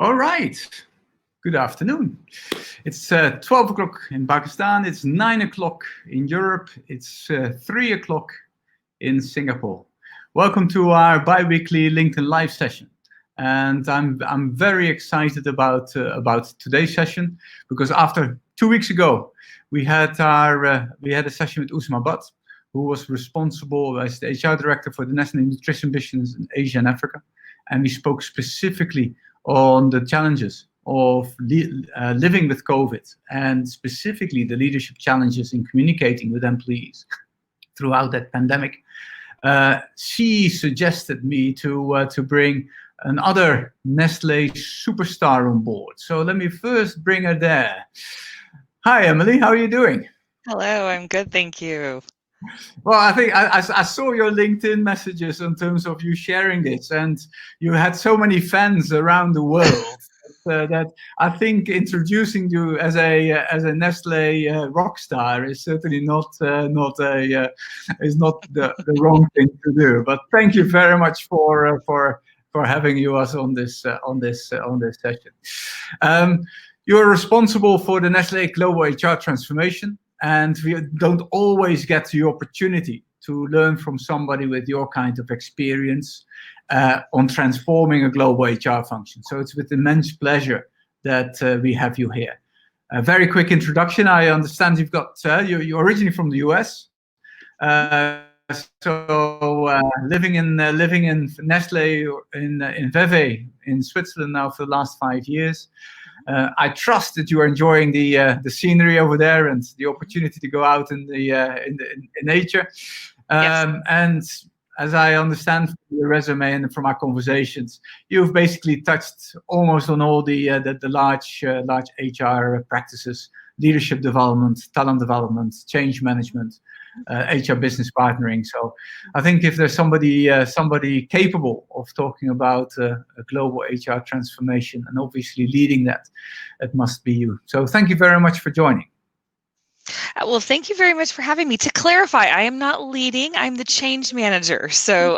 All right. Good afternoon. It's 12 o'clock in Pakistan. It's 9 o'clock in Europe. It's 3 o'clock in Singapore. Welcome to our bi-weekly LinkedIn Live session. And I'm very excited about today's session because after 2 weeks ago we had a session with Usma Butt, who was responsible as the HR director for the National Nutrition Business in Asia and Africa, and we spoke specifically on the challenges of living with COVID, and specifically the leadership challenges in communicating with employees throughout that pandemic. She suggested me to bring another Nestlé superstar on board. So let me first bring her there. Hi, Emily. How are you doing? Hello, I'm good, thank you. Well, I think I saw your LinkedIn messages in terms of you sharing this, and you had so many fans around the world that I think introducing you as a Nestlé rock star is certainly not the wrong thing to do. But thank you very much for having us on this session. You're responsible for the Nestlé Global HR Transformation. And we don't always get the opportunity to learn from somebody with your kind of experience on transforming a global HR function. So it's with immense pleasure that we have you here. A very quick introduction. I understand you've got you're originally from the US. Living in Nestlé in Vevey in Switzerland now for the last 5 years. I trust that you are enjoying the scenery over there and the opportunity to go out in nature. Yes. And as I understand from your resume and from our conversations, you've basically touched almost on all the large HR practices: leadership development, talent development, change management, HR business partnering. So I think if there's somebody capable of talking about a global HR transformation and obviously leading that, it must be you. So thank you very much for joining. Well, thank you very much for having me. To clarify, I am not leading; I'm the change manager. So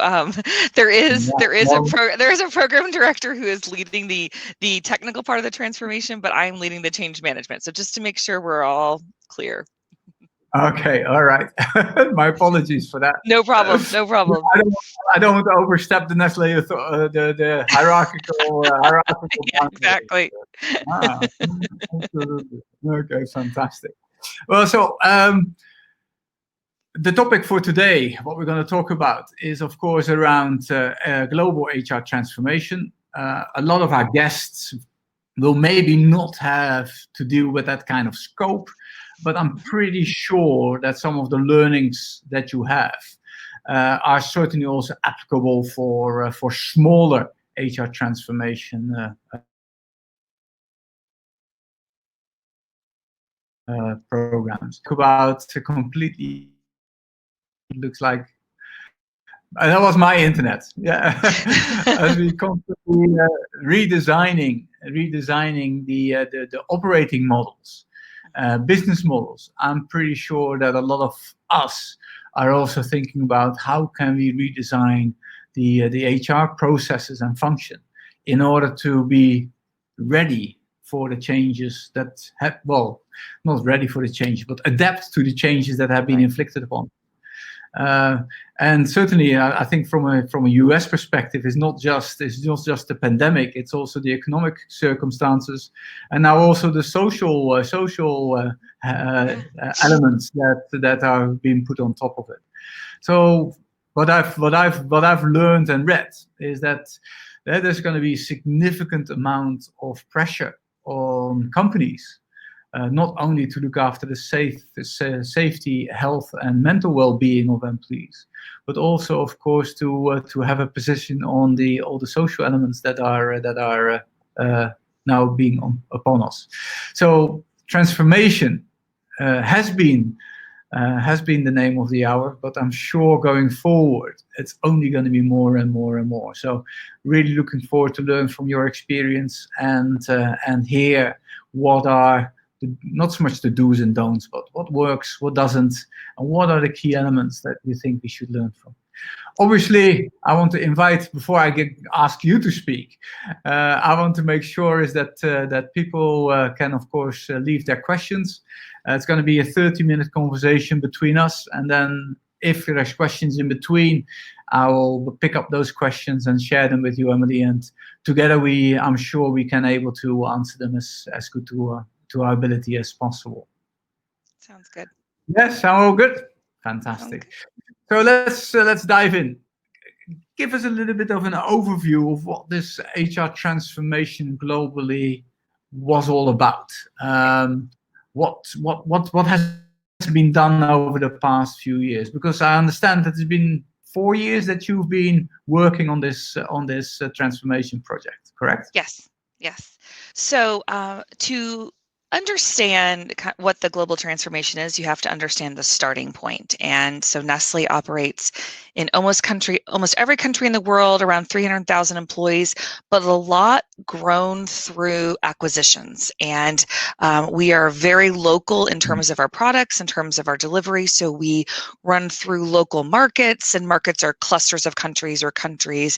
there is a program director who is leading the technical part of the transformation, but I'm leading the change management. So just to make sure we're all clear. Okay, all right. My apologies for that. No problem. No problem. I don't want to overstep the Nestlé the hierarchical. Yeah, exactly. Absolutely. Okay, fantastic. Well, so the topic for today, what we're going to talk about, is of course around global HR transformation. A lot of our guests will maybe not have to deal with that kind of scope, but I'm pretty sure that some of the learnings that you have are certainly also applicable for smaller HR transformation programs. About completely, looks like that was my internet. Yeah, as we constantly redesigning the operating models. Business models. I'm pretty sure that a lot of us are also thinking about how can we redesign the HR processes and function in order to be ready for the changes that have, well, not ready for the changes, but adapt to the changes that have been inflicted upon. And certainly, I think from a US perspective, it's not just the pandemic; it's also the economic circumstances, and now also the social elements that are being put on top of it. So, what I've learned and read is that there's going to be significant amount of pressure on companies. Not only to look after the safety, health, and mental well-being of employees, but also, of course, to have a position on all the social elements that are now being upon us. So transformation has been the name of the hour, but I'm sure going forward it's only going to be more and more and more. So really looking forward to learn from your experience and hear what are not so much the do's and don'ts, but what works, what doesn't, and what are the key elements that you think we should learn from. Obviously, I want to invite, before I ask you to speak, I want to make sure is that that people can, of course, leave their questions. It's going to be a 30-minute conversation between us, and then if there's questions in between, I will pick up those questions and share them with you, Emily, and together I'm sure we can able to answer them as good to our ability as possible. Sounds good. Yes, all good. Fantastic. So let's dive in. Give us a little bit of an overview of what this HR transformation globally was all about. What has been done over the past few years? Because I understand that it's been 4 years that you've been working on this transformation project, correct? Yes. So to understand what the global transformation is, you have to understand the starting point. And so Nestle operates in almost every country in the world, around 300,000 employees, but a lot grown through acquisitions. And we are very local in terms of our products, in terms of our delivery. So we run through local markets, and markets are clusters of countries or countries.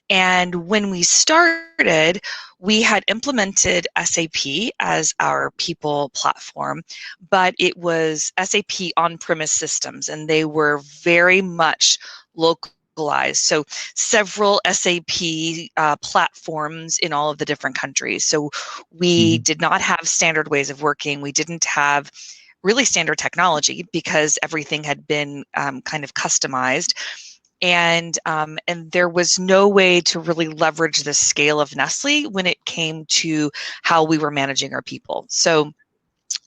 And when we started, we had implemented SAP as our people platform, but it was SAP on-premise systems, and they were very much localized. So several SAP platforms in all of the different countries. So we did not have standard ways of working. We didn't have really standard technology because everything had been kind of customized. And there was no way to really leverage the scale of Nestle when it came to how we were managing our people. So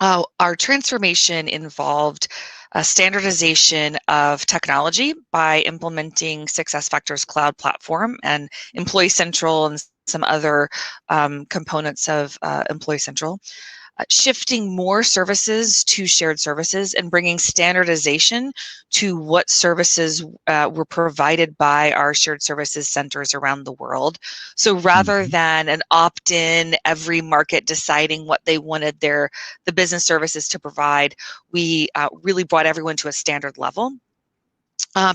our transformation involved a standardization of technology by implementing SuccessFactors Cloud Platform and Employee Central and some other components of Employee Central. Shifting more services to shared services and bringing standardization to what services were provided by our shared services centers around the world. So rather than an opt-in, every market deciding what they wanted the business services to provide, we really brought everyone to a standard level.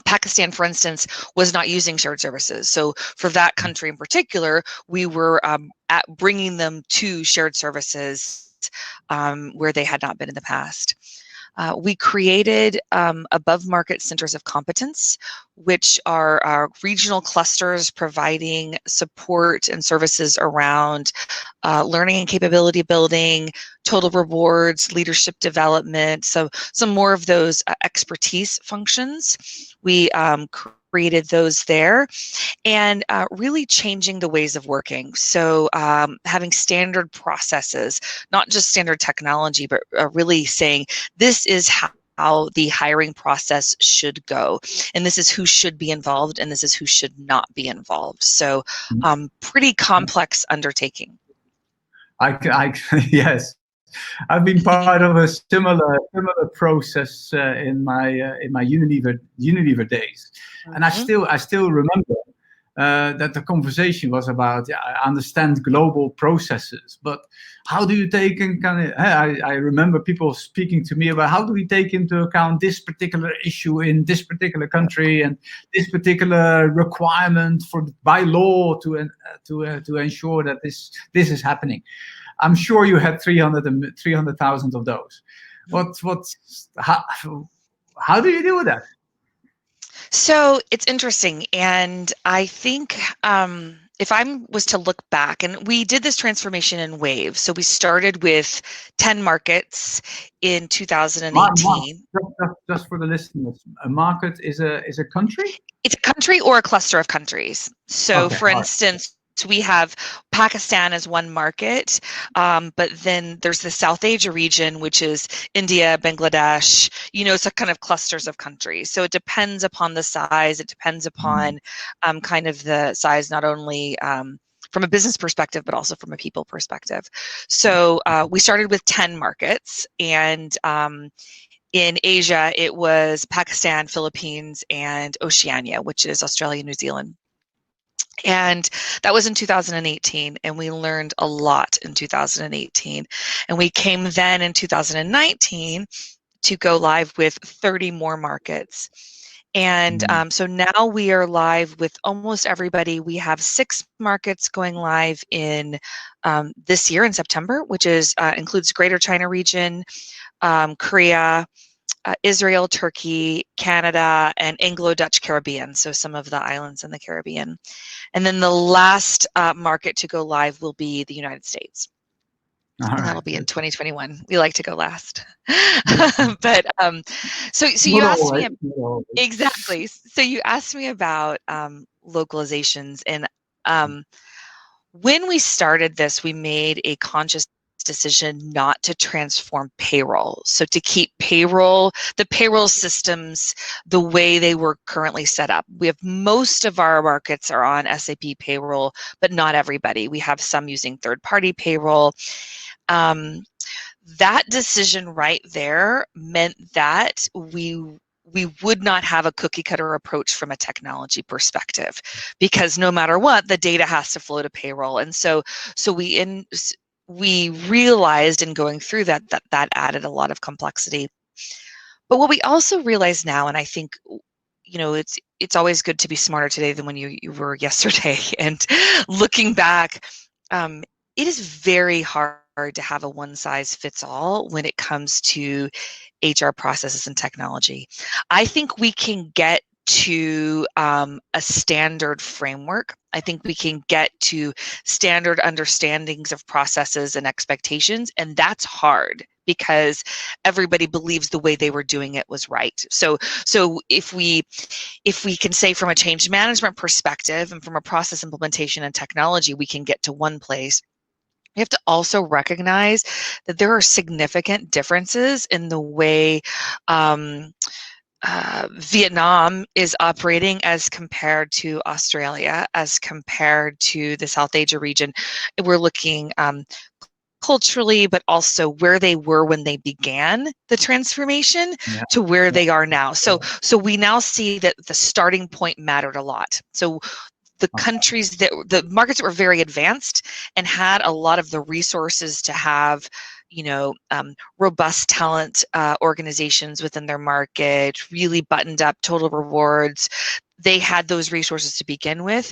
Pakistan, for instance, was not using shared services. So for that country in particular, we were bringing them to shared services where they had not been in the past. We created above market centers of competence, which are our regional clusters providing support and services around learning and capability building, total rewards, leadership development. So some more of those expertise functions. We created those there, and really changing the ways of working. So having standard processes, not just standard technology, but really saying this is how the hiring process should go, and this is who should be involved, and this is who should not be involved. So pretty complex undertaking. Yes, I've been part of a similar process in my Unilever days, and I still remember that the conversation was about. Yeah, I understand global processes, but how do you take in kind of? I remember people speaking to me about how do we take into account this particular issue in this particular country and this particular requirement by law to ensure that this is happening. I'm sure you had 300,000 of those. How do you deal with that? So it's interesting, and I think if I was to look back, and we did this transformation in waves. So we started with 10 markets in 2018. Just for the listeners, a market is a country? It's a country or a cluster of countries. So for instance, we have Pakistan as one market, but then there's the South Asia region, which is India, Bangladesh, so kind of clusters of countries. So it depends upon the size. It depends upon kind of the size, not only from a business perspective, but also from a people perspective. So we started with 10 markets, and in Asia, it was Pakistan, Philippines, and Oceania, which is Australia, New Zealand. And that was in 2018, and we learned a lot in 2018. And we came then in 2019 to go live with 30 more markets. And so now we are live with almost everybody. We have 6 markets going live in this year in September, which includes Greater China region, Korea, Israel, Turkey, Canada, and Anglo-Dutch Caribbean, so some of the islands in the Caribbean. And then the last market to go live will be the United States. And that'll be in 2021. We like to go last. But so you asked me exactly. So you asked me about localizations, and when we started this, we made a conscious decision not to transform payroll. So to keep the payroll systems the way they were currently set up. We have most of our markets are on SAP payroll, but not everybody. We have some using third-party payroll. That decision right there meant that we would not have a cookie cutter approach from a technology perspective, because no matter what, the data has to flow to payroll. And so we realized in going through that added a lot of complexity. But what we also realize now, and I think, you know, it's always good to be smarter today than when you were yesterday. And looking back, it is very hard to have a one-size-fits-all when it comes to HR processes and technology. I think we can get to a standard framework. I think we can get to standard understandings of processes and expectations, and that's hard because everybody believes the way they were doing it was right. So if we can say from a change management perspective and from a process implementation and technology, we can get to one place. We have to also recognize that there are significant differences in the way Vietnam is operating as compared to Australia, as compared to the South Asia region. We're looking culturally, but also where they were when they began the transformation to where they are now. So we now see that the starting point mattered a lot. So the countries the markets that were very advanced and had a lot of the resources to have, you know, robust talent organizations within their market, really buttoned up total rewards. They had those resources to begin with.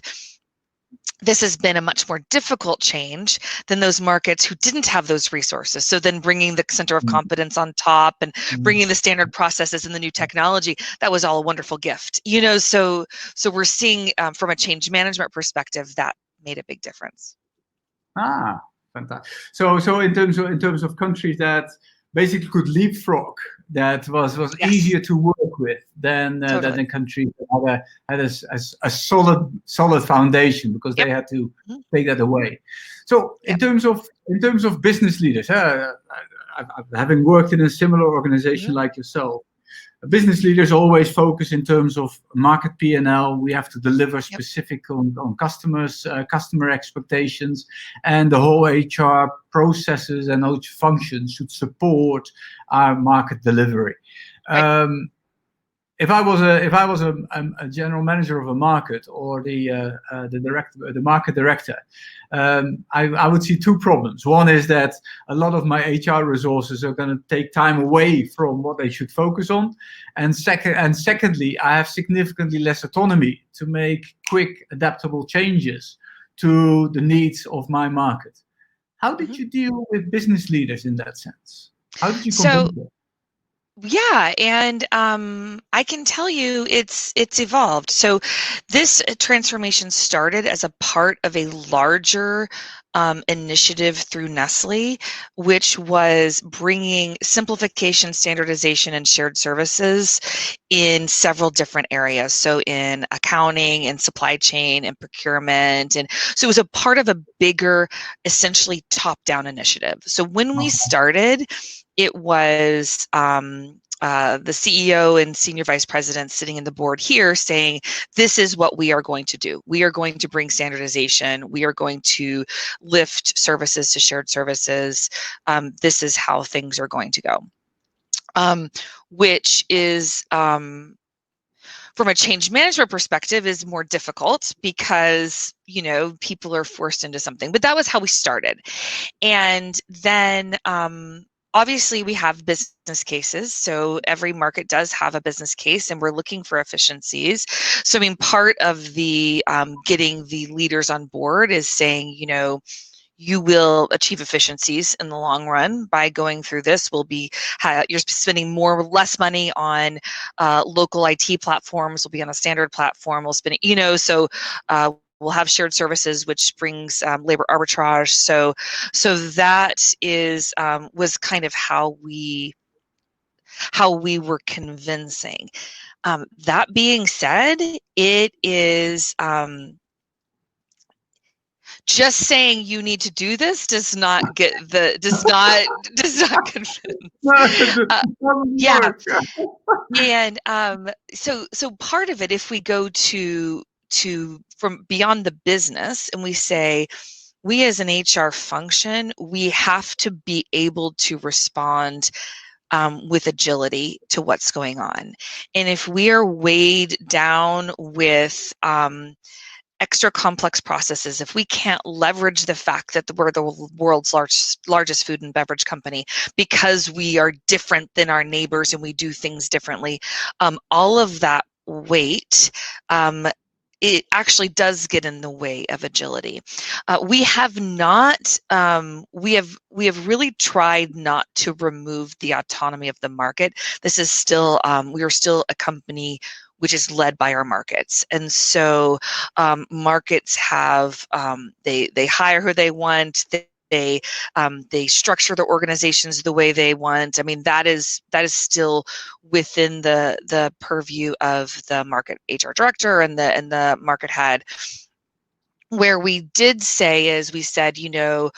This has been a much more difficult change than those markets who didn't have those resources. So then bringing the center of competence on top and bringing the standard processes and the new technology, that was all a wonderful gift. You know, so we're seeing from a change management perspective, that made a big difference. Ah, fantastic. So in terms of countries that basically could leapfrog, that was easier to work with than in countries that had a solid foundation, because they had to take that away. So in terms of business leaders, having worked in a similar organization like yourself, business leaders always focus in terms of market P&L. We have to deliver specific on customers, customer expectations, and the whole HR processes and each function should support our market delivery. If I was a general manager of a market, or the market director, I would see 2 problems. One is that a lot of my HR resources are going to take time away from what they should focus on, and secondly, I have significantly less autonomy to make quick, adaptable changes to the needs of my market. How did you deal with business leaders in that sense? How did you convince them? Yeah, and I can tell you it's evolved. So this transformation started as a part of a larger initiative through Nestle, which was bringing simplification, standardization, and shared services in several different areas. So in accounting and supply chain and procurement. And so it was a part of a bigger, essentially top-down initiative. So when we started, it was the CEO and senior vice president sitting in the board here saying, this is what we are going to do. We are going to bring standardization. We are going to lift services to shared services. This is how things are going to go, which is, from a change management perspective, is more difficult because, you know, people are forced into something. But that was how we started. And then obviously we have business cases, so every market does have a business case, and we're looking for efficiencies. So I mean, part of the getting the leaders on board is saying, you know, you will achieve efficiencies in the long run by going through this. You're spending more or less money on local IT platforms. We'll be on a standard platform. We'll spend, you know, so we'll have shared services, which brings labor arbitrage. So that is was kind of how we were convincing. That being said, it is. Just saying you need to do this does not convince. Yeah, and so part of it, if we go to from beyond the business and we say, we as an HR function, we have to be able to respond with agility to what's going on. And if we are weighed down with extra complex processes, if we can't leverage the fact that we're the world's largest food and beverage company because we are different than our neighbors and we do things differently, all of that weight, it actually does get in the way of agility. We have not, we have really tried not to remove the autonomy of the market. This is still, we are still a company which is led by our markets. And so markets have, they hire who they want, they structure their organizations the way they want. I mean, that is still within the purview of the market HR director and the market head. Where we did say is, we said, you know,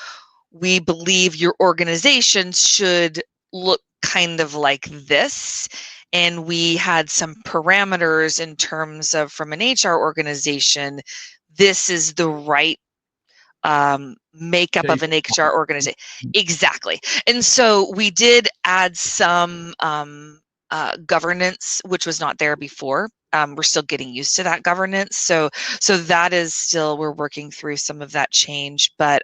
we believe your organization should look kind of like this. And we had some parameters in terms of, from an HR organization, this is the right makeup of an HR organization. Exactly. And so we did add some governance, which was not there before. We're still getting used to that governance. So that is still, we're working through some of that change, but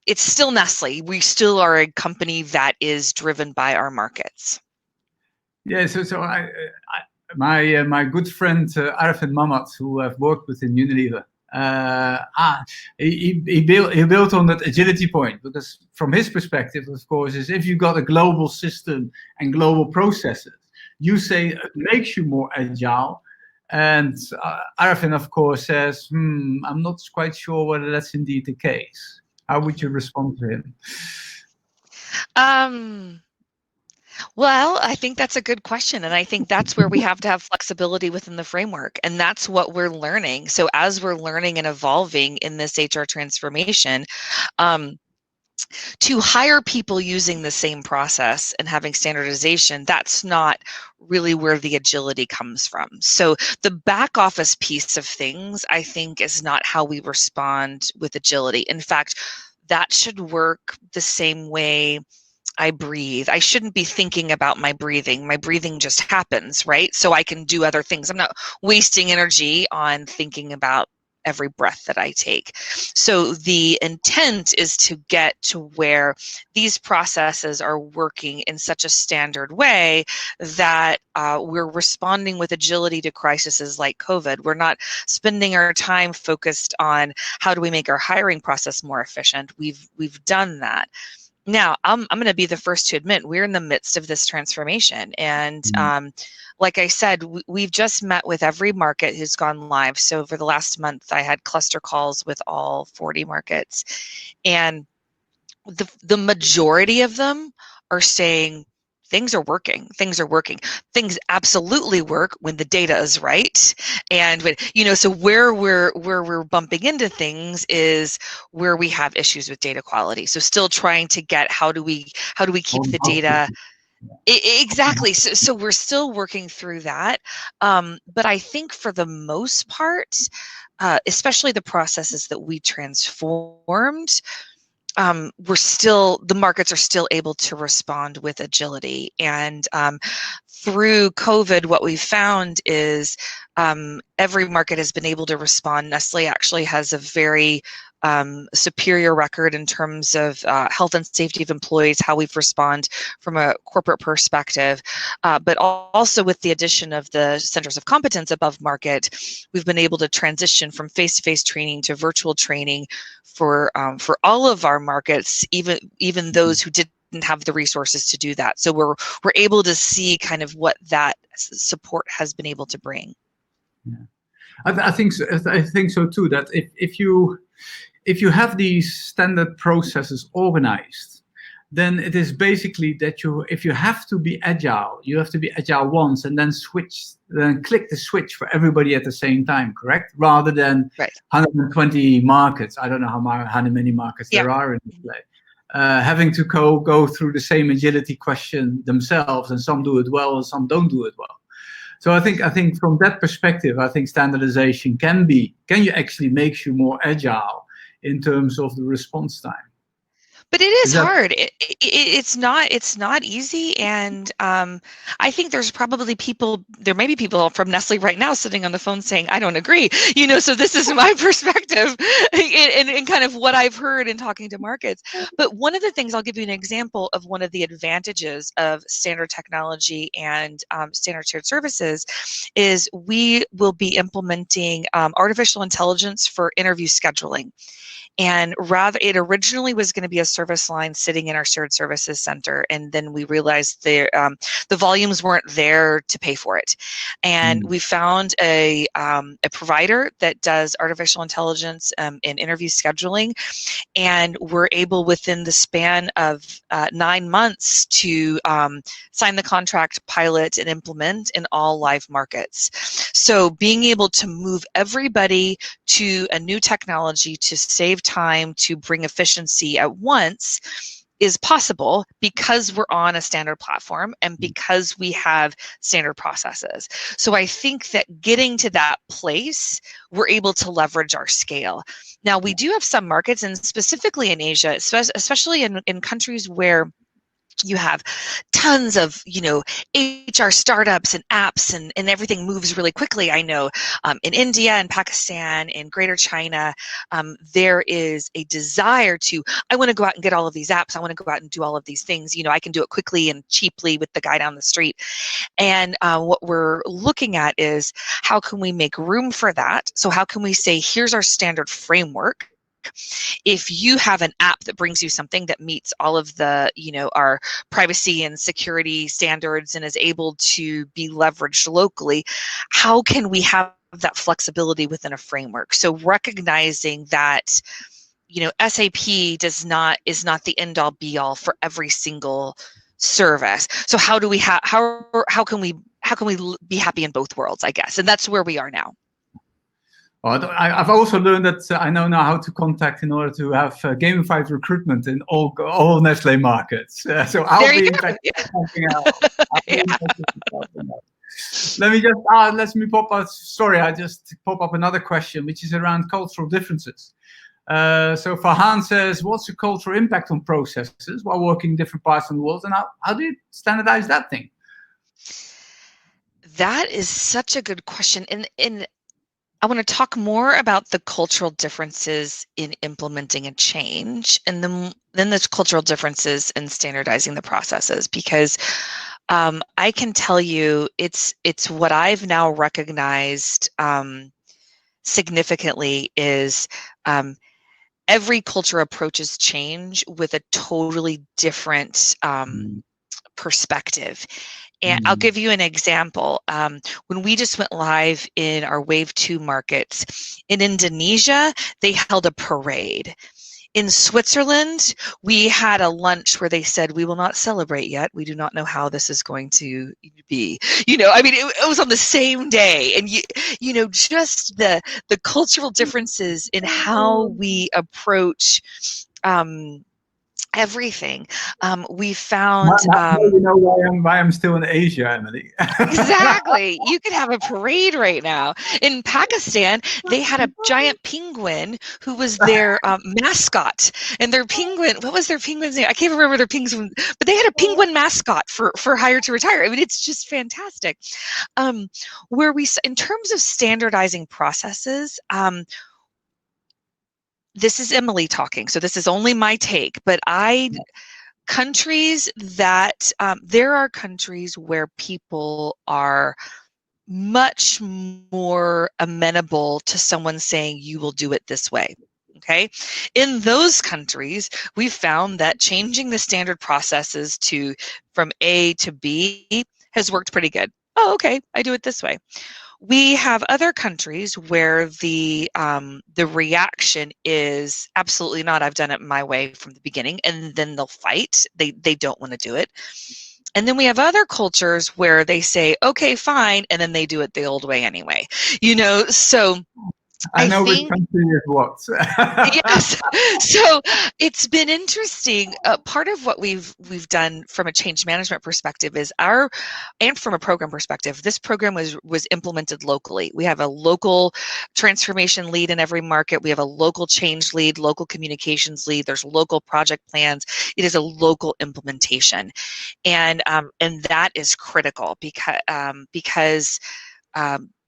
it's still Nestle. We still are a company that is driven by our markets. Yeah, so my good friend Arfin Mamat, who I've worked with in Unilever, he built on that agility point, because from his perspective, of course, is if you got a global system and global processes, you say it makes you more agile. And Arfin, of course, says, I'm not quite sure whether that's indeed the case. How would you respond to him? Well, I think that's a good question. And I think that's where we have to have flexibility within the framework. And that's what we're learning. So as we're learning and evolving in this HR transformation, to hire people using the same process and having standardization, that's not really where the agility comes from. So the back office piece of things, I think, is not how we respond with agility. In fact, that should work the same way I breathe. I shouldn't be thinking about my breathing. My breathing just happens, right? So I can do other things. I'm not wasting energy on thinking about every breath that I take. So the intent is to get to where these processes are working in such a standard way that we're responding with agility to crises like COVID. We're not spending our time focused on how do we make our hiring process more efficient. We've done that. Now, I'm going to be the first to admit we're in the midst of this transformation. And like I said, we've just met with every market who's gone live. So over the last month, I had cluster calls with all 40 markets. And the majority of them are saying, things are working. Things are working. Things absolutely work when the data is right. And when, you know, so where we're bumping into things is where we have issues with data quality. So still trying to get how do we keep the data exactly. So we're still working through that. But I think for the most part, especially the processes that we transformed, the markets are still able to respond with agility. And through COVID, what we've found is every market has been able to respond. Nestle actually has a very superior record in terms of health and safety of employees, how we respond from a corporate perspective, but also with the addition of the centers of competence above market, we've been able to transition from face-to-face training to virtual training for all of our markets, even those who didn't have the resources to do that. So we're able to see kind of what that support has been able to bring. Yeah. I think so too. That if you have these standard processes organized, then it is basically that if you have to be agile, you have to be agile once and then click the switch for everybody at the same time, correct? Rather than 120 markets. I don't know how many markets there are in this play. Having to go through the same agility question themselves, and some do it well and some don't do it well. So I think from that perspective, I think standardization can actually makes you more agile in terms of the response time. But it is hard. It's not easy, and I think there may be people from Nestle right now sitting on the phone saying, I don't agree, so this is my perspective and kind of what I've heard in talking to markets. But one of the things, I'll give you an example of one of the advantages of standard technology and standard shared services is we will be implementing artificial intelligence for interview scheduling. And it originally was going to be a service line sitting in our shared services center, and then we realized the volumes weren't there to pay for it, and we found a provider that does artificial intelligence in interview scheduling, and we're able within the span of 9 months to sign the contract, pilot, and implement in all live markets. So being able to move everybody to a new technology to save time, to bring efficiency at once is possible because we're on a standard platform and because we have standard processes. So I think that getting to that place, we're able to leverage our scale. Now, we do have some markets, and specifically in Asia, especially in countries where you have tons of, HR startups and apps and everything moves really quickly. I know in India and Pakistan and Greater China, there is a desire I want to go out and get all of these apps. I want to go out and do all of these things. I can do it quickly and cheaply with the guy down the street. And what we're looking at is how can we make room for that? So how can we say, here's our standard framework. If you have an app that brings you something that meets all of the, our privacy and security standards and is able to be leveraged locally, how can we have that flexibility within a framework? So recognizing that, SAP is not the end all be all for every single service. So how do we how can we be happy in both worlds, I guess? And that's where we are now. I've also learned that I know now how to contact in order to have gamified recruitment in all Nestle markets. So I'll be in fact helping out. Let me pop up. Sorry, I just pop up another question, which is around cultural differences. So Farhan says, what's the cultural impact on processes while working in different parts of the world, and how do you standardize that thing? That is such a good question. And I want to talk more about the cultural differences in implementing a change, and then the cultural differences in standardizing the processes, because I can tell you it's what I've now recognized significantly is every culture approaches change with a totally different perspective. And I'll give you an example. When we just went live in our Wave 2 markets, in Indonesia, they held a parade. In Switzerland, we had a lunch where they said, we will not celebrate yet. We do not know how this is going to be. It was on the same day. And, just the cultural differences in how we approach everything. We found you know why I'm still in Asia, Emily. Exactly. You could have a parade right now. In Pakistan, they had a giant penguin who was their mascot, and their penguin, what was their penguin's name? I can't remember their penguin, but they had a penguin mascot for hire to retire. It's just fantastic. In terms of standardizing processes, this is Emily talking, so this is only my take, but countries that, there are countries where people are much more amenable to someone saying, you will do it this way. Okay. In those countries, we've found that changing the standard processes from A to B has worked pretty good. Oh, okay, I do it this way. We have other countries where the reaction is absolutely not. I've done it my way from the beginning, and then they'll fight. They don't want to do it. And then we have other cultures where they say, okay, fine, and then they do it the old way anyway. So I know which country is what. Yes. So it's been interesting. Part of what we've done from a change management perspective is and from a program perspective, this program was implemented locally. We have a local transformation lead in every market. We have a local change lead, local communications lead. There's local project plans. It is a local implementation, and that is critical because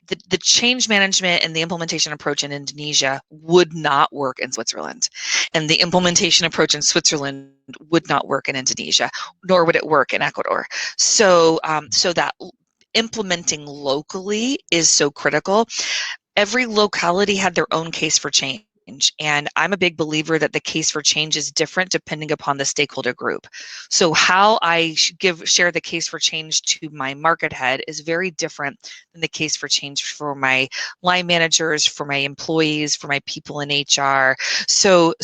the change management and the implementation approach in Indonesia would not work in Switzerland, and the implementation approach in Switzerland would not work in Indonesia, nor would it work in Ecuador. So that implementing locally is so critical. Every locality had their own case for change. And I'm a big believer that the case for change is different depending upon the stakeholder group. So how I share the case for change to my market head is very different than the case for change for my line managers, for my employees, for my people in HR. So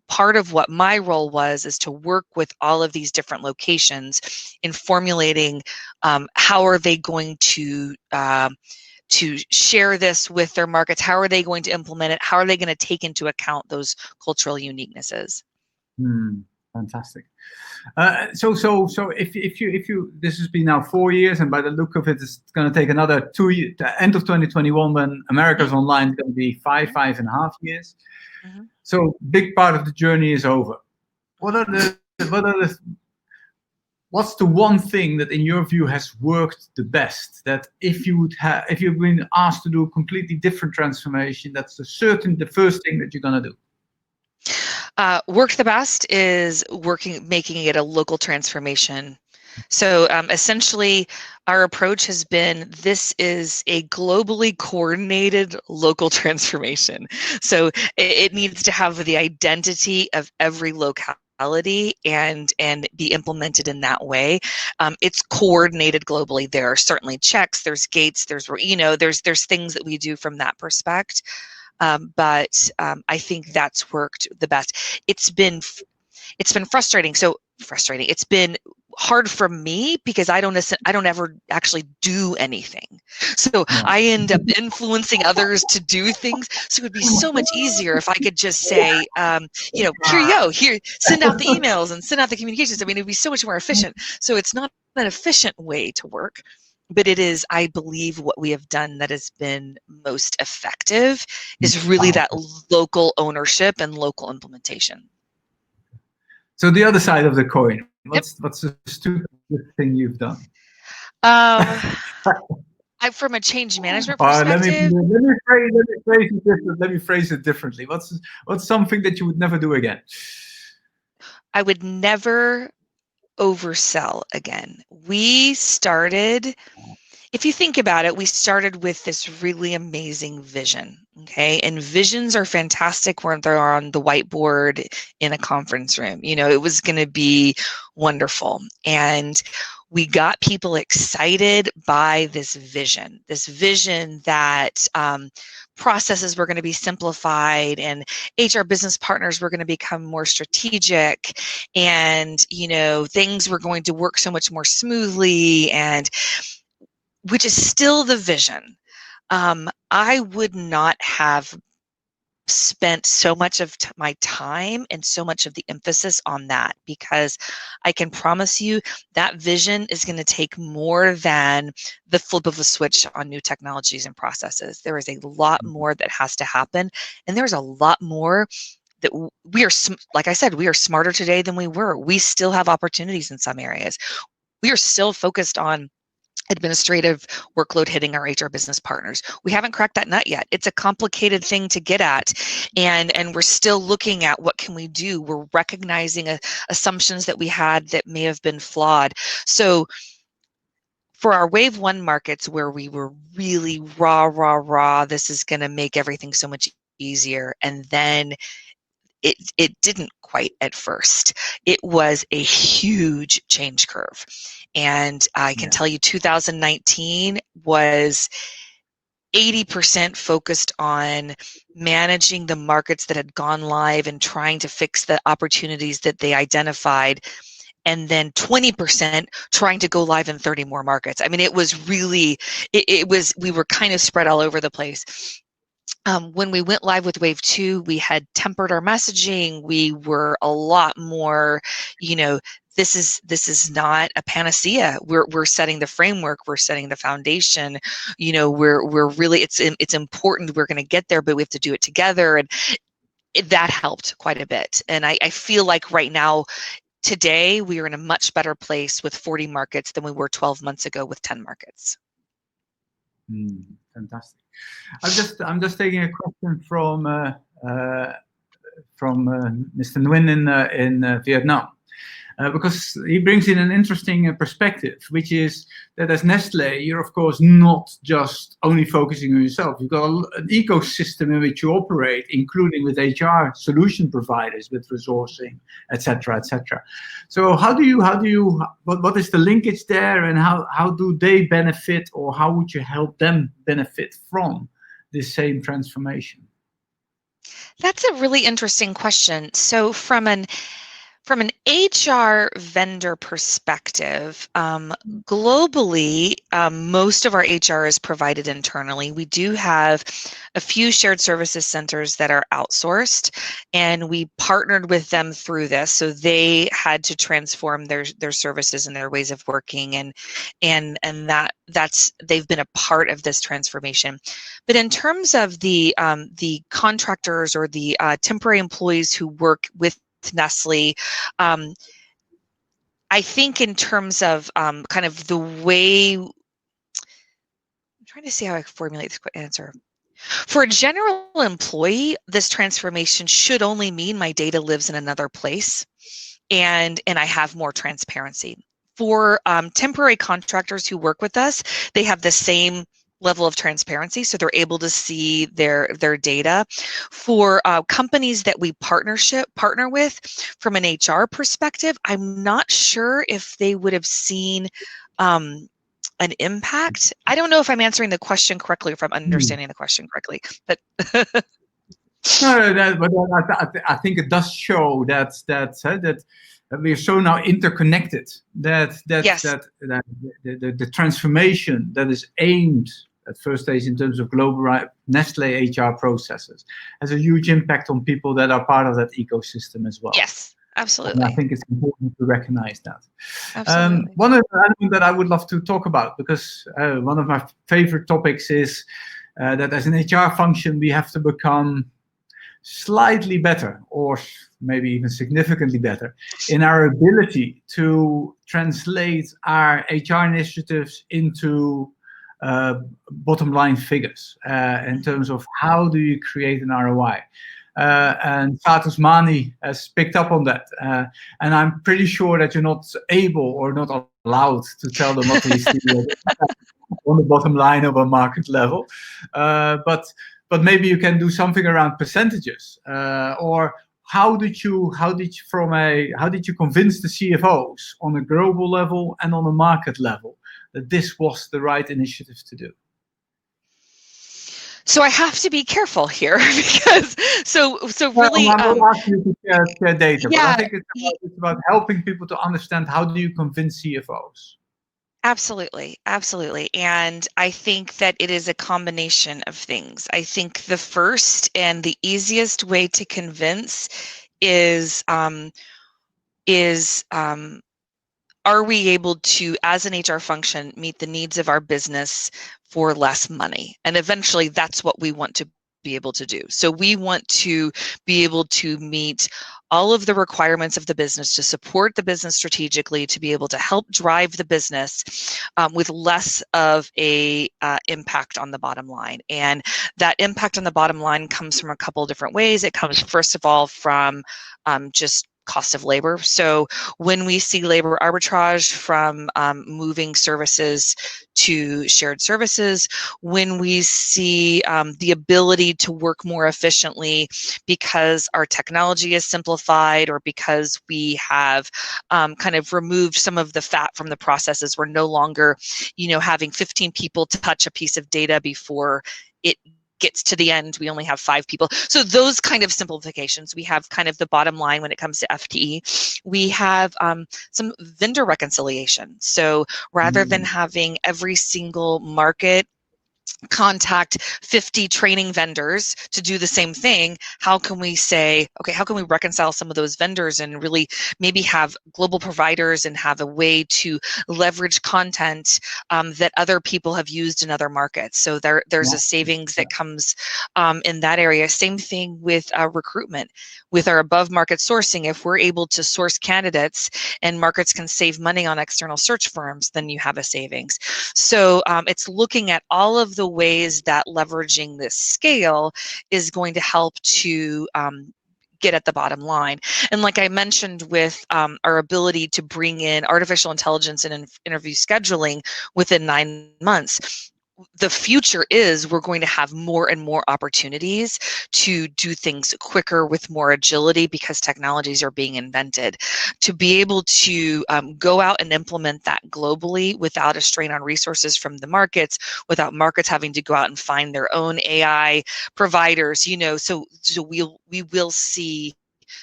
part of what my role is to work with all of these different locations in formulating how are they going to share this with their markets? How are they going to implement it? How are they going to take into account those cultural uniquenesses? Fantastic. So if you this has been now 4 years, and by the look of it, it's going to take another 2 years. The end of 2021, when America's online, is going to be 5.5 years. So big part of the journey is over. What's the one thing that, in your view, has worked the best? That if you've been asked to do a completely different transformation, that's the first thing that you're gonna do. Worked the best is making it a local transformation. So essentially, our approach has been, this is a globally coordinated local transformation. So it needs to have the identity of every locality and be implemented in that way. It's coordinated globally. There are certainly checks, there's gates, there's things that we do from that perspective. But I think that's worked the best. It's been frustrating. It's been hard for me because I don't ever actually do anything. So I end up influencing others to do things. So it would be so much easier if I could just say, here you go, here, send out the emails and send out the communications. I mean, it'd be so much more efficient. So it's not an efficient way to work, but it is, I believe, what we have done that has been most effective is really that local ownership and local implementation. So the other side of the coin, what's the stupidest thing you've done? From a change management perspective. Let me phrase it differently. What's something that you would never do again? I would never oversell again. We started, if you think about it, we started with this really amazing vision. Okay. And visions are fantastic when they're on the whiteboard in a conference room. It was going to be wonderful. And we got people excited by this vision that processes were going to be simplified and HR business partners were going to become more strategic, and, things were going to work so much more smoothly, and which is still the vision. I would not have spent so much of my time and so much of the emphasis on that, because I can promise you that vision is going to take more than the flip of a switch on new technologies and processes. There is a lot more that has to happen, and there's a lot more that we are, like I said, we are smarter today than we were. We still have opportunities in some areas. We are still focused on administrative workload hitting our HR business partners. We haven't cracked that nut yet. It's a complicated thing to get at, and we're still looking at what can we do. We're recognizing assumptions that we had that may have been flawed. So for our wave one markets where we were really raw, this is going to make everything so much easier, and then it didn't quite at first. It was a huge change curve. And I can tell you 2019 was 80% focused on managing the markets that had gone live and trying to fix the opportunities that they identified. And then 20% trying to go live in 30 more markets. I mean, it was really, we were kind of spread all over the place. When we went live with Wave 2, we had tempered our messaging. We were a lot more, this is not a panacea. We're setting the framework. We're setting the foundation. We're really, it's important. We're going to get there, but we have to do it together. And that helped quite a bit. And I feel like right now, today, we are in a much better place with 40 markets than we were 12 months ago with 10 markets. Fantastic. I'm just taking a question from Mr. Nguyen in Vietnam, because he brings in an interesting perspective, which is that as Nestle, you're of course not just only focusing on yourself. You've got an ecosystem in which you operate, including with HR solution providers, with resourcing, etc., etc. So what is the linkage there, and how do they benefit, or how would you help them benefit from this same transformation? That's a really interesting question. So from an HR vendor perspective, globally, most of our HR is provided internally. We do have a few shared services centers that are outsourced, and we partnered with them through this. So they had to transform their services and their ways of working, and that's they've been a part of this transformation. But in terms of the contractors or the temporary employees who work with Nestle, I think in terms of kind of the way, I'm trying to see how I formulate this quick answer. For a general employee, this transformation should only mean my data lives in another place, and I have more transparency. For temporary contractors who work with us, they have the same level of transparency, so they're able to see their data. For companies that we partner with from an HR perspective, I'm not sure if they would have seen an impact. I don't know if I'm answering the question correctly, if I'm understanding the question correctly, but no, but I think it does show that we are so now interconnected, that the transformation that is aimed at first stage in terms of global Nestle HR processes has a huge impact on people that are part of that ecosystem as well. Yes, absolutely. And I think it's important to recognize that. Absolutely. One of the elements that I would love to talk about, because one of my favorite topics is that as an HR function, we have to become slightly better, or maybe even significantly better, in our ability to translate our HR initiatives into bottom line figures in terms of how do you create an ROI. And Satus Mani has picked up on that. And I'm pretty sure that you're not able or not allowed to tell them what to see on the bottom line of a market level. But maybe you can do something around percentages, or how did you convince the CFOs on a global level and on a market level that this was the right initiative to do? So I have to be careful here, because so really. I'm not asking you to share data, but I think it's about helping people to understand how do you convince CFOs. Absolutely, absolutely. And I think that it is a combination of things. I think the first and the easiest way to convince is are we able to, as an HR function, meet the needs of our business for less money? And eventually that's what we want to be able to do. So we want to be able to meet all of the requirements of the business, to support the business strategically, to be able to help drive the business with less of a impact on the bottom line. And that impact on the bottom line comes from a couple different ways. It comes, first of all, from just cost of labor. So when we see labor arbitrage from moving services to shared services, when we see the ability to work more efficiently because our technology is simplified, or because we have kind of removed some of the fat from the processes, we're no longer, having 15 people to touch a piece of data before it gets to the end, we only have 5 people. So those kind of simplifications. We have kind of the bottom line when it comes to FTE. We have some vendor reconciliation. So rather than having every single market contact 50 training vendors to do the same thing, how can we say, okay, how can we reconcile some of those vendors and really maybe have global providers and have a way to leverage content that other people have used in other markets? So there's a savings that comes in that area. Same thing with recruitment. With our above market sourcing, if we're able to source candidates and markets can save money on external search firms, then you have a savings. So it's looking at all of the ways that leveraging this scale is going to help to get at the bottom line. And like I mentioned with our ability to bring in artificial intelligence and interview scheduling within 9 months, the future is we're going to have more and more opportunities to do things quicker with more agility because technologies are being invented. To be able to go out and implement that globally without a strain on resources from the markets, without markets having to go out and find their own AI providers, so we will see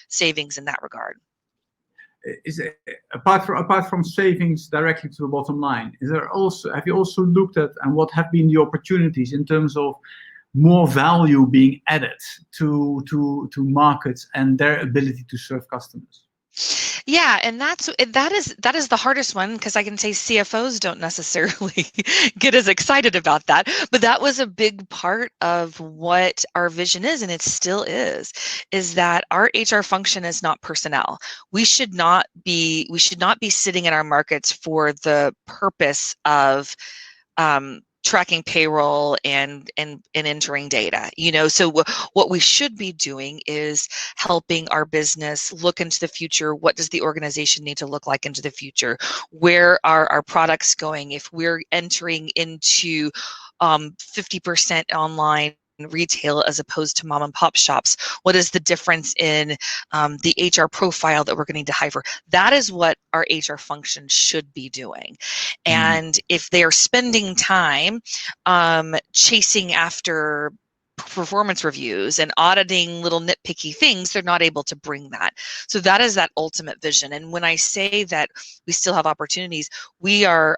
savings in that regard. Apart from savings directly to the bottom line, have you also looked at and what have been the opportunities in terms of more value being added to markets and their ability to serve customers? Yeah, and that is the hardest one, because I can say CFOs don't necessarily get as excited about that, but that was a big part of what our vision is, and it still is that our HR function is not personnel. We should not be sitting in our markets for the purpose of tracking payroll and entering data, so what we should be doing is helping our business look into the future. What does the organization need to look like into the future? Where are our products going? If we're entering into 50% online retail as opposed to mom and pop shops, what is the difference in the HR profile that we're going to hire for? That is what our HR function should be doing. And if they are spending time chasing after performance reviews and auditing little nitpicky things, they're not able to bring that. So that is that ultimate vision. And when I say that we still have opportunities, we are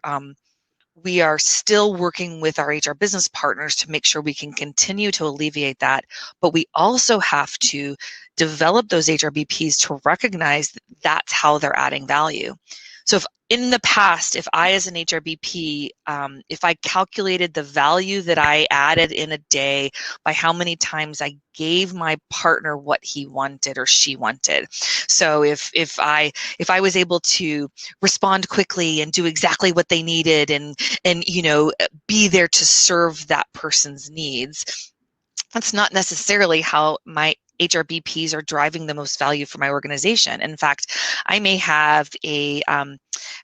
still working with our HR business partners to make sure we can continue to alleviate that, but we also have to develop those HRBPs to recognize that that's how they're adding value. So if in the past, if I as an HRBP, if I calculated the value that I added in a day by how many times I gave my partner what he wanted or she wanted. So if I was able to respond quickly and do exactly what they needed and be there to serve that person's needs, that's not necessarily how my HRBPs are driving the most value for my organization. In fact, I may have a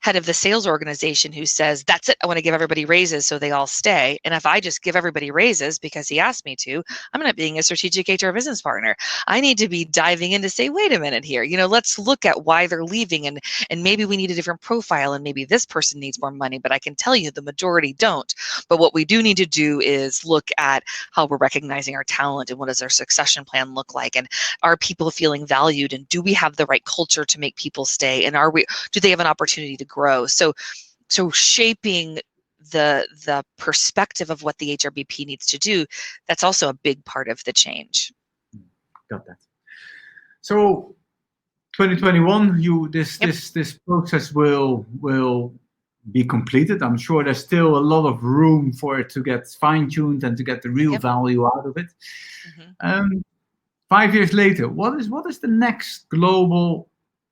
head of the sales organization who says, that's it, I want to give everybody raises so they all stay. And if I just give everybody raises because he asked me to, I'm not being a strategic HR business partner. I need to be diving in to say, wait a minute here, let's look at why they're leaving, and maybe we need a different profile, and maybe this person needs more money, but I can tell you the majority don't. But what we do need to do is look at how we're recognizing our talent and what does our succession plan look like, and are people feeling valued, and do we have the right culture to make people stay, and do they have an opportunity to grow? So shaping the perspective of what the HRBP needs to do, that's also a big part of the change. Got that. So 2021, this process will be completed. I'm sure there's still a lot of room for it to get fine-tuned and to get the real value out of it. 5 years later, what is the next global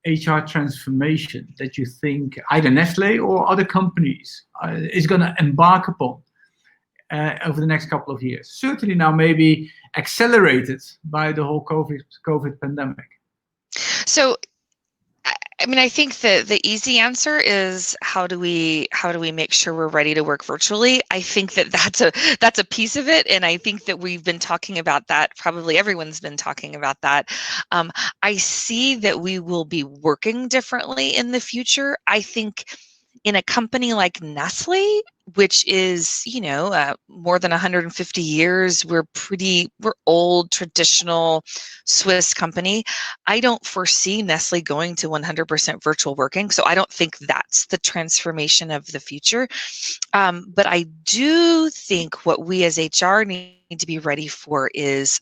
HR transformation that you think either Nestle or other companies is going to embark upon over the next couple of years? Certainly now maybe accelerated by the whole COVID pandemic. So, I mean, I think the easy answer is how do we make sure we're ready to work virtually? I think that's a piece of it, and I think that we've been talking about that. Probably everyone's been talking about that. I see that we will be working differently in the future. I think in a company like Nestle, which is, more than 150 years, we're old, traditional Swiss company. I don't foresee Nestle going to 100% virtual working. So I don't think that's the transformation of the future. But I do think what we as HR need to be ready for is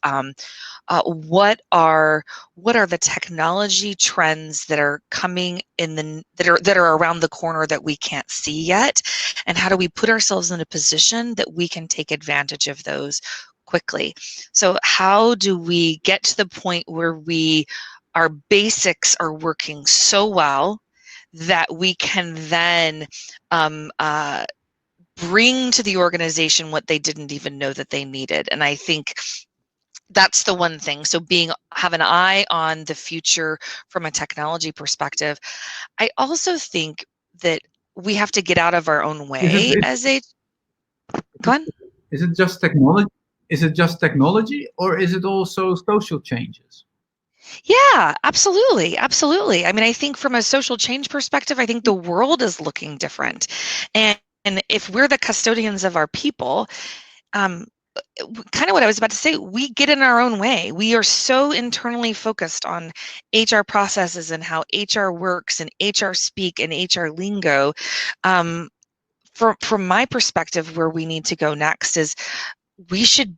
what are the technology trends that are coming that are around the corner that we can't see yet, and how do we put ourselves in a position that we can take advantage of those quickly? So how do we get to the point where our basics are working so well that we can then bring to the organization what they didn't even know that they needed? And I think that's the one thing. So have an eye on the future from a technology perspective. I also think that we have to get out of our own way Go on. Is it just technology? Is it just technology, or is it also social changes? Yeah, absolutely. Absolutely. I mean, I think from a social change perspective, I think the world is looking different. And if we're the custodians of our people, kind of what I was about to say, we get in our own way. We are so internally focused on HR processes and how HR works and HR speak and HR lingo. From my perspective, where we need to go next is we should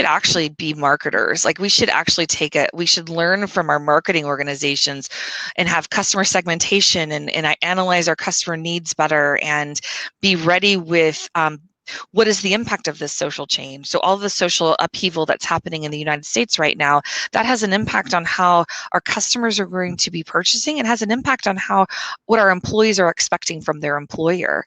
actually be marketers. Like we should learn from our marketing organizations and have customer segmentation and analyze our customer needs better and be ready with what is the impact of this social change? So all the social upheaval that's happening in the United States right now, that has an impact on how our customers are going to be purchasing. It has an impact on what our employees are expecting from their employer.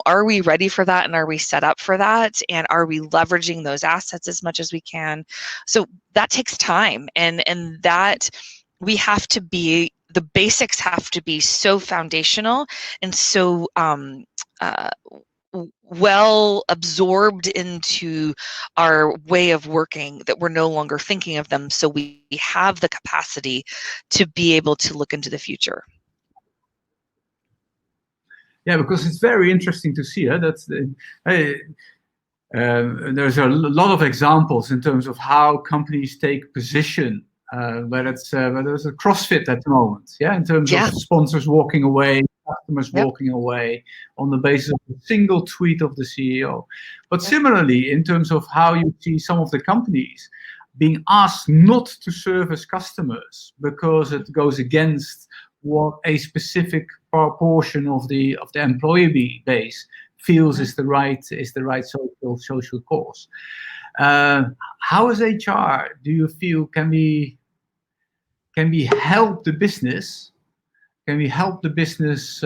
Are we ready for that, and are we set up for that? And are we leveraging those assets as much as we can? So that takes time, and that we have to be, the basics have to be so foundational and so well absorbed into our way of working that we're no longer thinking of them, so we have the capacity to be able to look into the future. Yeah, because it's very interesting to see there's a lot of examples in terms of how companies take position, whether it's a CrossFit at the moment, in terms of sponsors walking away, customers walking away on the basis of a single tweet of the CEO. But similarly, in terms of how you see some of the companies being asked not to service customers because it goes against what a specific portion of the employee base feels is the right social cause. How is HR, do you feel, can we help the business? Can we help the business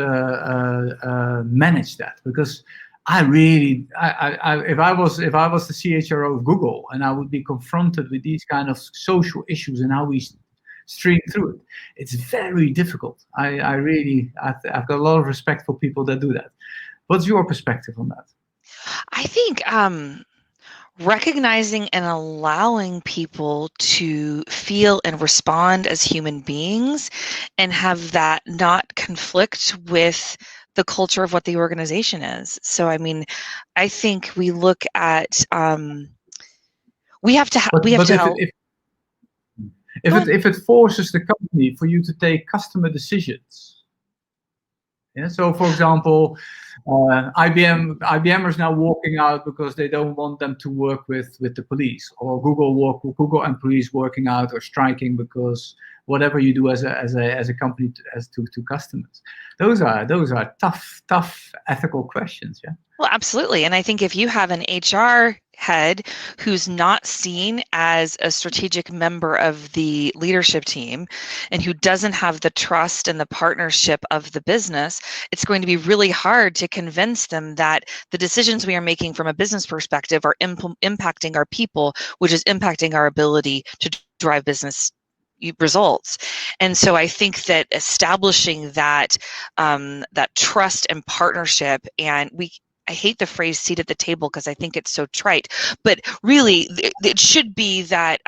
manage that? Because if I was the CHRO of Google and I would be confronted with these kind of social issues and how we stream through it, it's very difficult. I've got a lot of respect for people that do that. What's your perspective on that? I think recognizing and allowing people to feel and respond as human beings and have that not conflict with the culture of what the organization is. So, I mean, I think we look at, we have to help. If it forces the company for you to take customer decisions Yeah. So, for example, IBM is now walking out because they don't want them to work with the police, or Google employees working out or striking because whatever you do as a company to customers. Those are tough ethical questions. Yeah. Well, absolutely. And I think if you have an HR head who's not seen as a strategic member of the leadership team and who doesn't have the trust and the partnership of the business, it's going to be really hard to convince them that the decisions we are making from a business perspective are impacting our people, which is impacting our ability to drive business results. And so I think that establishing that that trust and partnership, and I hate the phrase seat at the table because I think it's so trite, but really it should be that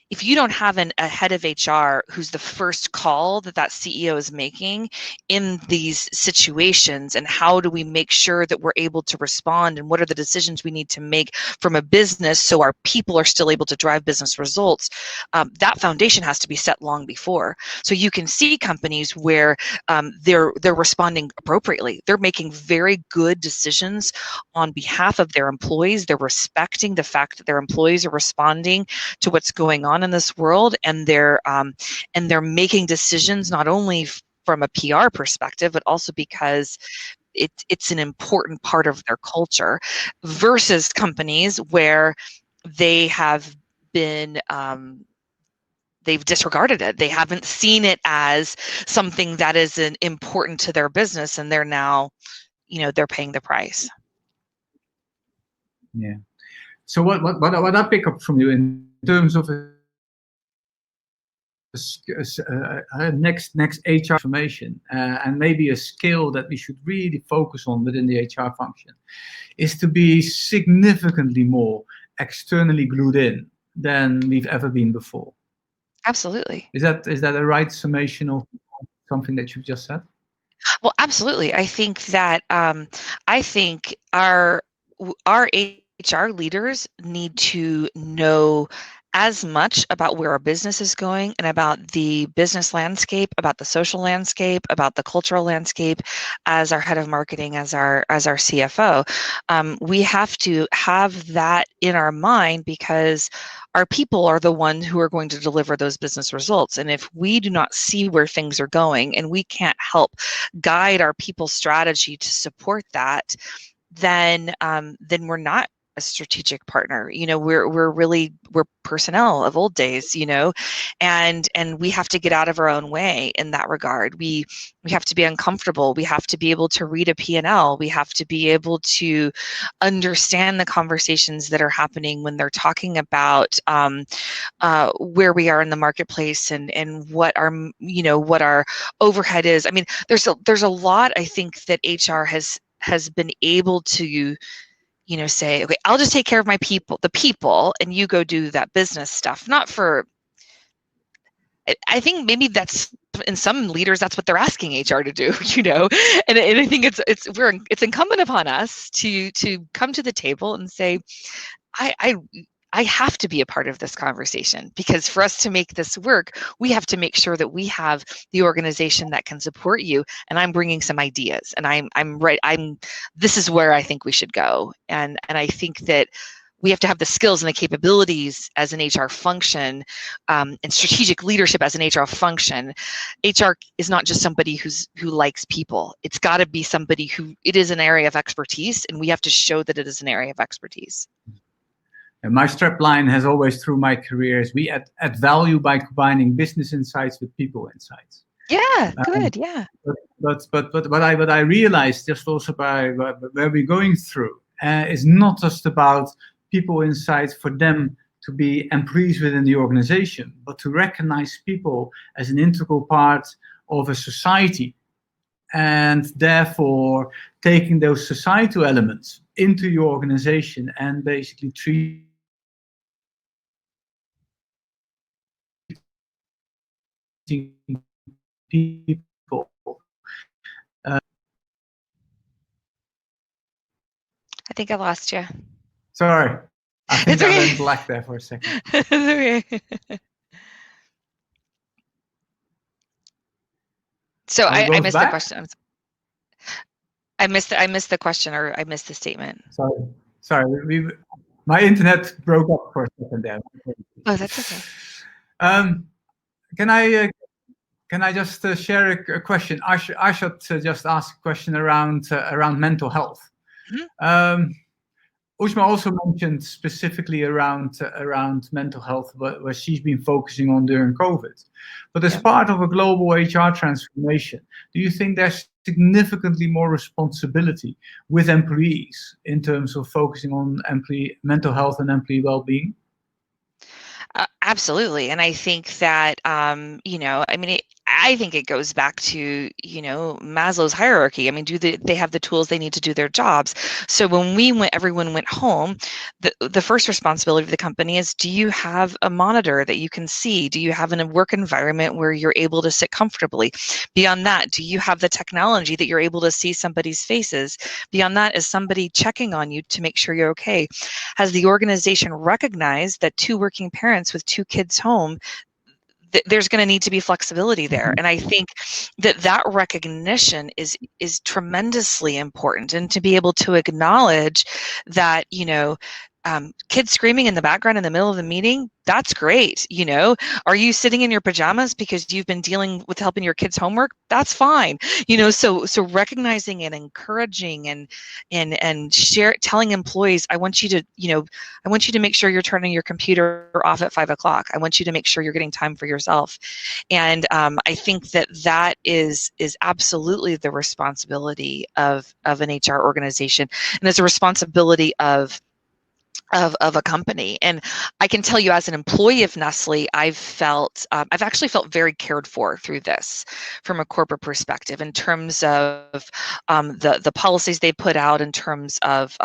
if you don't have a head of HR who's the first call that CEO is making in these situations, and how do we make sure that we're able to respond, and what are the decisions we need to make from a business so our people are still able to drive business results, that foundation has to be set long before. So you can see companies where they're responding appropriately. They're making very good decisions on behalf of their employees. They're respecting the fact that their employees are responding to what's going on in this world, and they're making decisions not only from a PR perspective, but also because it's an important part of their culture, versus companies where they have been they've disregarded it. They haven't seen it as something that is important to their business, and they're now, they're paying the price. Yeah. So what I pick up from you in terms of next HR transformation, and maybe a skill that we should really focus on within the HR function, is to be significantly more externally glued in than we've ever been before. Absolutely. Is that a right summation of something that you've just said? Well, absolutely. I think that our HR leaders need to know as much about where our business is going, and about the business landscape, about the social landscape, about the cultural landscape, as our head of marketing, as our CFO. We have to have that in our mind, because our people are the ones who are going to deliver those business results. And if we do not see where things are going, and we can't help guide our people's strategy to support that, then we're not a strategic partner. We're personnel of old days, and we have to get out of our own way in that regard. We have to be uncomfortable. We have to be able to read a P&L. We have to be able to understand the conversations that are happening when they're talking about where we are in the marketplace, and what our overhead is. I mean, there's a lot, I think, that HR has been able to say, okay, I'll just take care of the people, and you go do that business stuff. I think maybe that's, in some leaders, that's what they're asking HR to do, and I think it's incumbent upon us to come to the table and say, I have to be a part of this conversation, because for us to make this work, we have to make sure that we have the organization that can support you. And I'm bringing some ideas, and this is where I think we should go. And I think that we have to have the skills and the capabilities as an HR function, and strategic leadership as an HR function. HR is not just somebody who likes people. It's got to be somebody who, it is an area of expertise, and we have to show that it is an area of expertise. And my strapline has always, through my career, is we add value by combining business insights with people insights. Yeah, good. Yeah. But what I realized, just also by where we're going through, is not just about people insights for them to be employees within the organization, but to recognize people as an integral part of a society, and therefore taking those societal elements into your organization and basically treating people. I think I lost you. Sorry, I think okay. I went black there for a second. It's okay. So I missed the question. I missed the question, or I missed the statement. Sorry. My internet broke up for a second there. Oh, that's okay. Can I just share a question? I should just ask a question around mental health. Mm-hmm. Ushma also mentioned specifically around mental health, what she's been focusing on during COVID. But as part of a global HR transformation, do you think there's significantly more responsibility with employees in terms of focusing on employee mental health and employee well-being? Absolutely. And I think that, I think it goes back to, Maslow's hierarchy. I mean, they have the tools they need to do their jobs? So when everyone went home, the first responsibility of the company is, do you have a monitor that you can see? Do you have a work environment where you're able to sit comfortably? Beyond that, do you have the technology that you're able to see somebody's faces? Beyond that, is somebody checking on you to make sure you're okay? Has the organization recognized that two working parents with two kids home, there's going to need to be flexibility there? And I think that recognition is tremendously important, and to be able to acknowledge that, kids screaming in the background in the middle of the meeting, that's great. Are you sitting in your pajamas because you've been dealing with helping your kids' homework? That's fine. So recognizing and encouraging and telling employees, I want you to make sure you're turning your computer off at 5 o'clock. I want you to make sure you're getting time for yourself. And I think that is absolutely the responsibility of an HR organization, and it's a responsibility of a company. And I can tell you, as an employee of Nestle, I've actually felt very cared for through this from a corporate perspective, in terms of the policies they put out, in terms of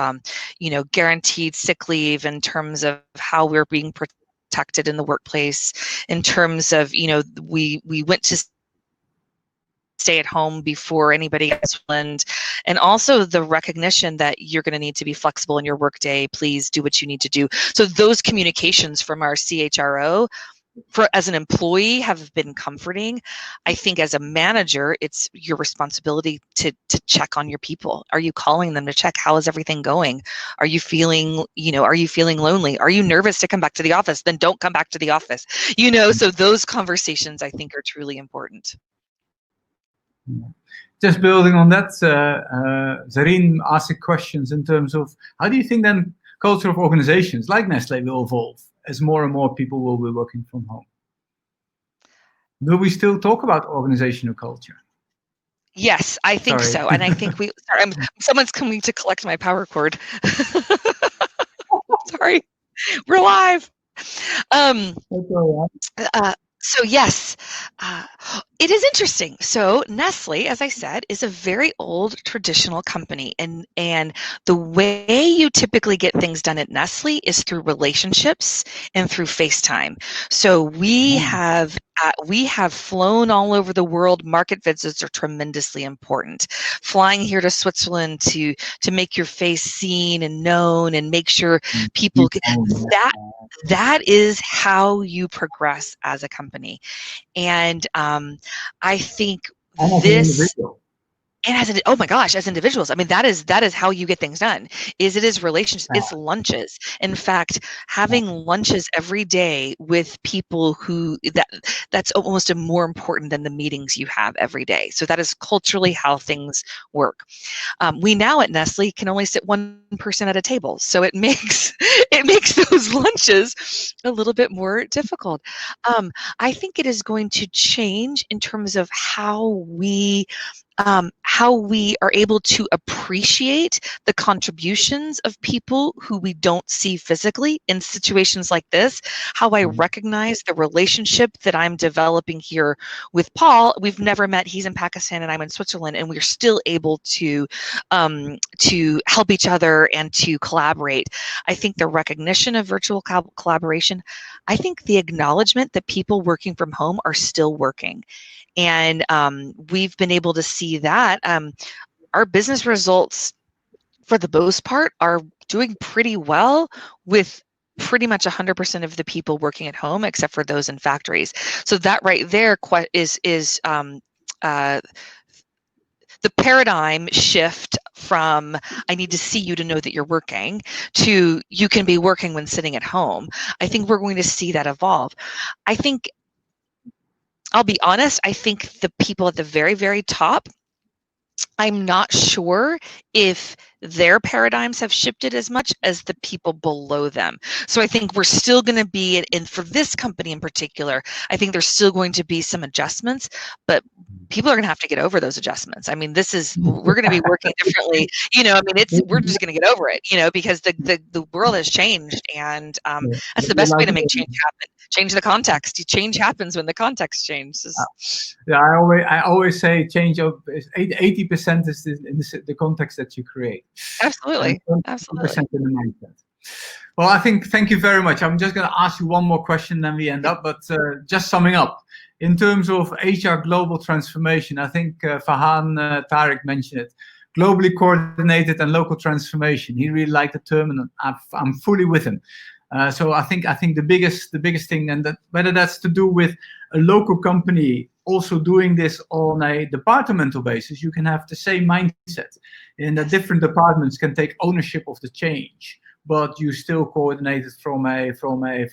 guaranteed sick leave, in terms of how we're being protected in the workplace, in terms of we went to stay at home before anybody else, and also the recognition that you're going to need to be flexible in your workday. Please do what you need to do. So those communications from our CHRO, as an employee, have been comforting. I think as a manager, it's your responsibility to check on your people. Are you calling them to check, how is everything going? Are you feeling lonely? Are you nervous to come back to the office? Then don't come back to the office. So those conversations, I think, are truly important. Just building on that, Zareen asked questions in terms of, how do you think then culture of organizations like Nestle will evolve as more and more people will be working from home? Will we still talk about organizational culture? Yes, I think so. And I think someone's coming to collect my power cord. Sorry, we're live. So yes, it is interesting. So Nestle, as I said, is a very old traditional company, and the way you typically get things done at Nestle is through relationships and through FaceTime. So we have flown all over the world. Market visits are tremendously important. Flying here to Switzerland to make your face seen and known, and make sure people that is how you progress as a company. And I think this, and oh my gosh, as individuals, I mean, that is how you get things done. It is relationships, it's lunches. In fact, having lunches every day with people that's almost more important than the meetings you have every day. So that is culturally how things work. We now at Nestle can only sit one person at a table, so it makes those lunches a little bit more difficult. I think it is going to change in terms of how we are able to appreciate the contributions of people who we don't see physically in situations like this, how I recognize the relationship that I'm developing here with Paul. We've never met. He's in Pakistan and I'm in Switzerland, and we're still able to help each other and to collaborate. I think the recognition of virtual collaboration, I think the acknowledgement that people working from home are still working. And we've been able to see that our business results, for the most part, are doing pretty well with pretty much 100% of the people working at home, except for those in factories. So that right there is the paradigm shift from I need to see you to know that you're working to you can be working when sitting at home. I think we're going to see that evolve. I think, I'll be honest, I think the people at the very, very top, I'm not sure if their paradigms have shifted as much as the people below them. So I think we're still going to be, and for this company in particular, I think there's still going to be some adjustments, but people are going to have to get over those adjustments. I mean, we're going to be working differently, you know, I mean, we're just going to get over it, you know, because the world has changed, and that's the best way to make change happen. Change the context. Change happens when the context changes. Yeah, I always say change of 80% is in the context that you create. Absolutely, absolutely. 20% in the mindset. Well, I think thank you very much. I'm just going to ask you one more question, then we end up. But just summing up, in terms of HR global transformation, I think Farhan Tariq mentioned it. Globally coordinated and local transformation. He really liked the term, and I'm fully with him. So I think the biggest thing, and that whether that's to do with a local company also doing this on a departmental basis, you can have the same mindset, in that different departments can take ownership of the change, but you still coordinate it from a company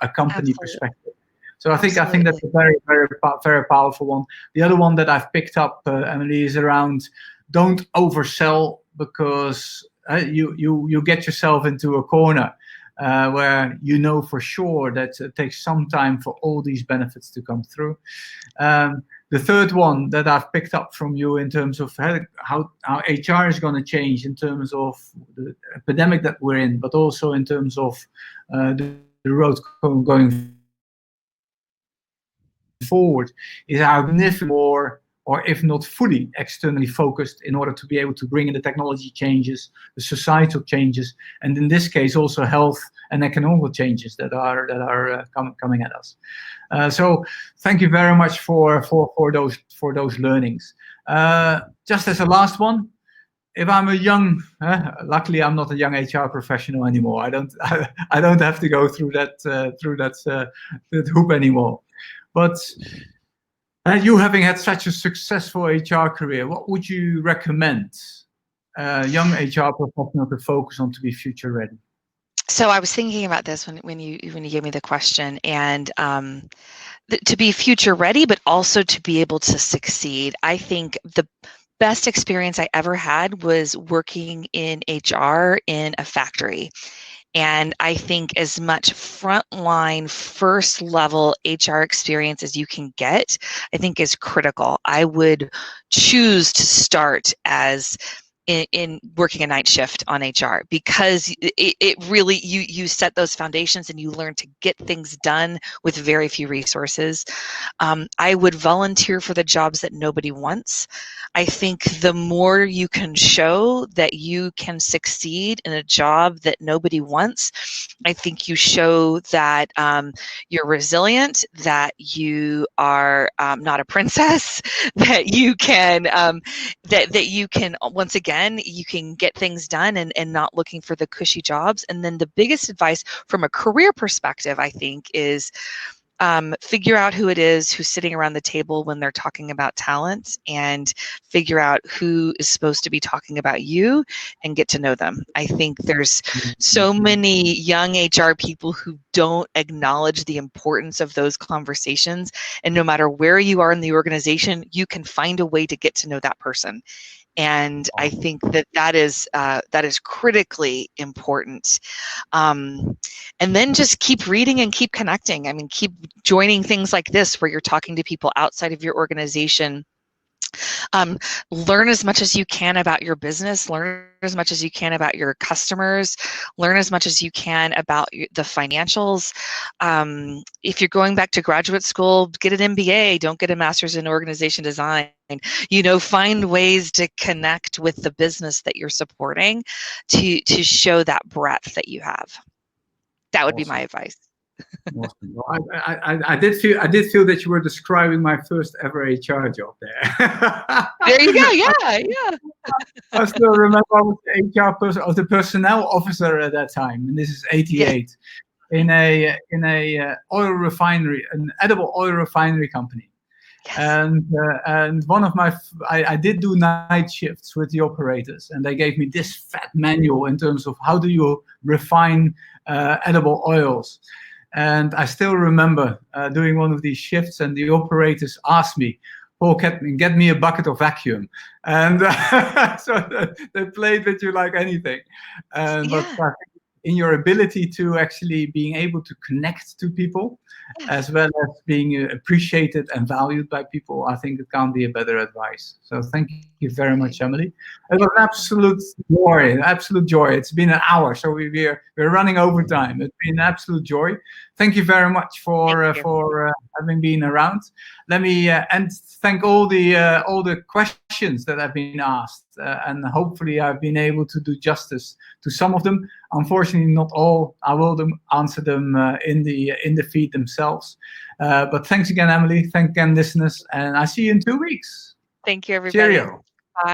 Absolutely. perspective. So I think that's a very, very, very powerful one. The other one that I've picked up, Emily, is around don't oversell, because you get yourself into a corner. Where you know for sure that it takes some time for all these benefits to come through. The third one that I've picked up from you in terms of how HR is going to change in terms of the epidemic that we're in, but also in terms of the road going forward, is how significant more, or if not fully externally focused, in order to be able to bring in the technology changes, the societal changes, and in this case also health and economic changes that are coming at us. So thank you very much for those learnings. Just as a last one, if I'm a young, luckily I'm not a young HR professional anymore. I don't have to go through that hoop anymore, but. You having had such a successful HR career, what would you recommend a young HR professional to focus on to be future ready? So I was thinking about this when you gave me the question, and to be future ready, but also to be able to succeed. I think the best experience I ever had was working in HR in a factory. And I think as much frontline, first level HR experience as you can get, I think is critical. I would choose to start as in working a night shift on HR, because it really, you set those foundations and you learn to get things done with very few resources. I would volunteer for the jobs that nobody wants. I think the more you can show that you can succeed in a job that nobody wants, I think you show that you're resilient, that you are not a princess, that you can that you can, once again, you can get things done and not looking for the cushy jobs. And then the biggest advice from a career perspective, I think, is figure out who it is who's sitting around the table when they're talking about talent, and figure out who is supposed to be talking about you and get to know them. I think there's so many young HR people who don't acknowledge the importance of those conversations, and no matter where you are in the organization, you can find a way to get to know that person. And I think that is critically important. And then just keep reading and keep connecting. I mean, keep joining things like this where you're talking to people outside of your organization. Learn as much as you can about your business, learn as much as you can about your customers, learn as much as you can about the financials. If you're going back to graduate school, get an MBA, don't get a master's in organization design. You know, find ways to connect with the business that you're supporting to show that breadth that you have. That would be my advice. Awesome. Well, I did feel that you were describing my first ever HR job there. There you go. Yeah. I still remember I was the HR person, or the personnel officer at that time, and this is '88, in a oil refinery, an edible oil refinery company. And one of I did do night shifts with the operators, and they gave me this fat manual in terms of how do you refine edible oils. And I still remember doing one of these shifts, and the operators asked me, "Paul, get me a bucket of vacuum." And so they played with you like anything. But I think in your ability to actually being able to connect to people, as well as being appreciated and valued by people, I think it can't be a better advice. So thank you very much, Emily. It was an absolute joy. It's been an hour, so we're running over time. It's been an absolute joy. Thank you very much for having been around. Let me and thank all the questions that have been asked, and hopefully I've been able to do justice to some of them. Unfortunately, not all. I will answer them in the feed themselves. But thanks again, Emily. Thanks again, listeners, and I see you in 2 weeks. Thank you, everybody. Cheerio. Bye.